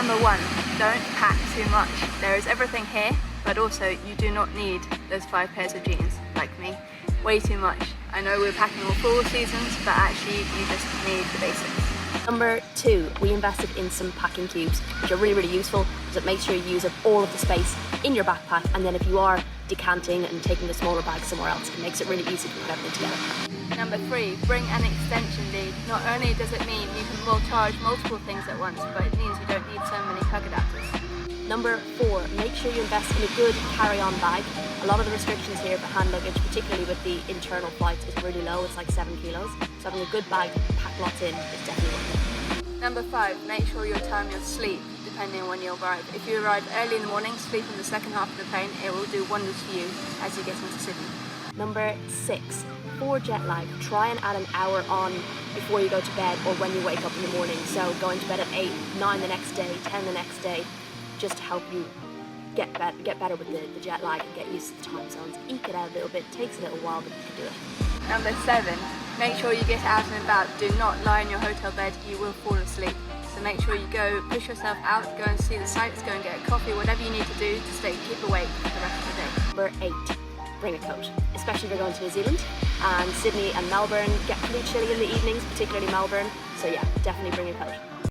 Number 1, don't pack too much. There is everything here, but also you do not need those 5 pairs of jeans, like me. Way too much. I know we're packing all 4 seasons, but actually you just need the basics. Number 2, we invested in some packing cubes, which are really, really useful because it makes sure you use up all of the space in your backpack, and then if you are decanting and taking the smaller bag somewhere else, it makes it really easy to put everything together. Number 3, bring an extension lead. Not only does it mean you can charge multiple things at once, but it means you don't need so many plug adapters. Number 4, make sure you invest in a good carry-on bag. A lot of the restrictions here for hand luggage, particularly with the internal flights, is really low. It's like 7 kilos. So having a good bag to pack lots in is definitely worth it. Number 5, make sure you time your sleep depending on when you arrive. If you arrive early in the morning, sleep in the second half of the plane, it will do wonders for you as you get into Sydney. Number 6, for jet lag, try and add an hour on before you go to bed or when you wake up in the morning. So going to bed at 8, 9 the next day, 10 the next day, just to help you get better with the jet lag and get used to the time zones. Eke it out a little bit, takes a little while, but you can do it. Number 7, make sure you get out and about. Do not lie in your hotel bed, you will fall asleep. So make sure you go push yourself out, go and see the sights, go and get a coffee, whatever you need to do to keep awake for the rest of the day. Number 8, bring a coat, especially if you're going to New Zealand. And Sydney and Melbourne get pretty chilly in the evenings, particularly Melbourne. So yeah, definitely bring a coat.